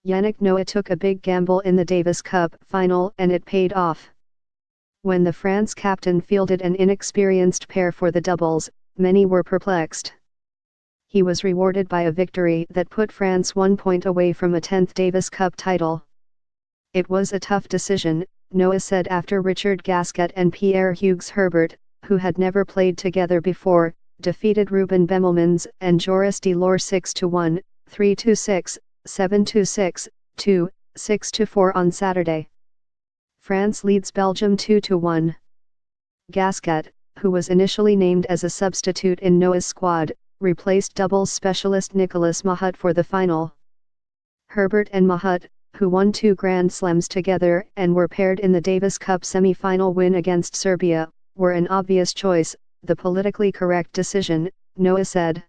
Yannick Noah took a big gamble in the Davis Cup final and it paid off. When the France captain fielded an inexperienced pair for the doubles, many were perplexed. He was rewarded by a victory that put France 1 point away from a 10th Davis Cup title. It was a tough decision, Noah said after Richard Gasquet and Pierre-Hugues Herbert, who had never played together before, defeated Ruben Bemelmans and Joris Delors 6-1, 3-6, 7-6, 2, 6-4 on Saturday. France leads Belgium 2-1. Gasquet, who was initially named as a substitute in Noah's squad, replaced doubles specialist Nicolas Mahut for the final. Herbert and Mahut, who won 2 Grand Slams together and were paired in the Davis Cup semi-final win against Serbia, were an obvious choice, the politically correct decision, Noah said.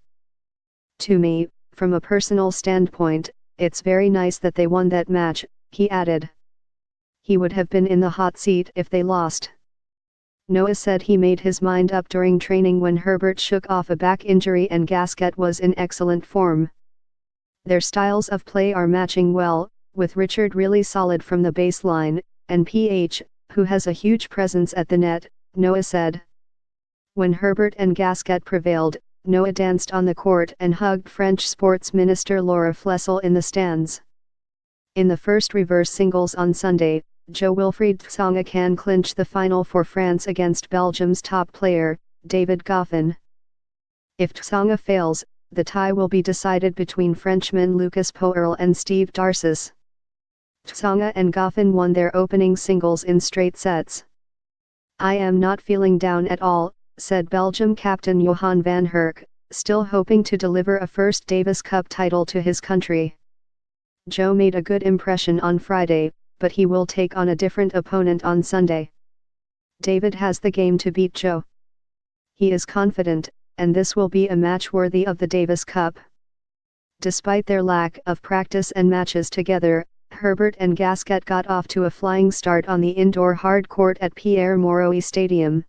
To me, from a personal standpoint, it's very nice that they won that match, he added. He would have been in the hot seat if they lost. Noah said he made his mind up during training when Herbert shook off a back injury and Gasquet was in excellent form. Their styles of play are matching well, with Richard really solid from the baseline, and PH, who has a huge presence at the net, Noah said. When Herbert and Gasquet prevailed, Noah danced on the court and hugged French sports minister Laura Flessel in the stands. In the first reverse singles on Sunday, Jo-Wilfried Tsonga can clinch the final for France against Belgium's top player, David Goffin. If Tsonga fails, the tie will be decided between Frenchmen Lucas Poirel and Steve Darcis. Tsonga and Goffin won their opening singles in straight sets. I am not feeling down at all, said Belgium captain Johan van Herk, still hoping to deliver a first Davis Cup title to his country. Joe made a good impression on Friday, but he will take on a different opponent on Sunday. David has the game to beat Joe. He is confident, and this will be a match worthy of the Davis Cup. Despite their lack of practice and matches together, Herbert and Gasquet got off to a flying start on the indoor hard court at Pierre-Mauroy Stadium.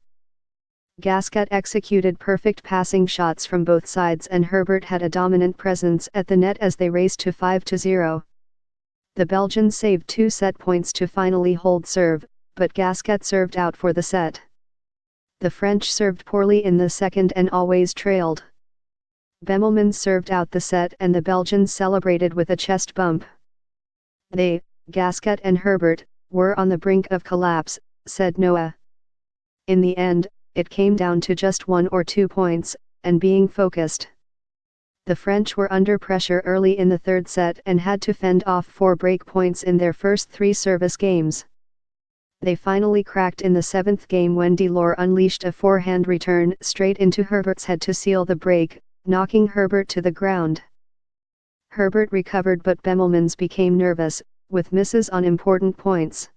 Gasquet executed perfect passing shots from both sides and Herbert had a dominant presence at the net as they raced to 5-0. The Belgians saved 2 set points to finally hold serve, but Gasquet served out for the set. The French served poorly in the second and always trailed. Bemelmans served out the set and the Belgians celebrated with a chest bump. They, Gasquet and Herbert, were on the brink of collapse, said Noah. In the end, it came down to just 1 or 2 points, and being focused. The French were under pressure early in the third set and had to fend off 4 break points in their first 3 service games. They finally cracked in the 7th game when Delors unleashed a forehand return straight into Herbert's head to seal the break, knocking Herbert to the ground. Herbert recovered but Bemelmans became nervous, with misses on important points.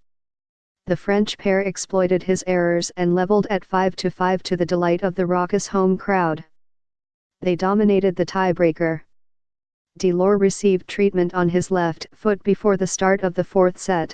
The French pair exploited his errors and leveled at 5-5 to the delight of the raucous home crowd. They dominated the tiebreaker. Delors received treatment on his left foot before the start of the 4th set.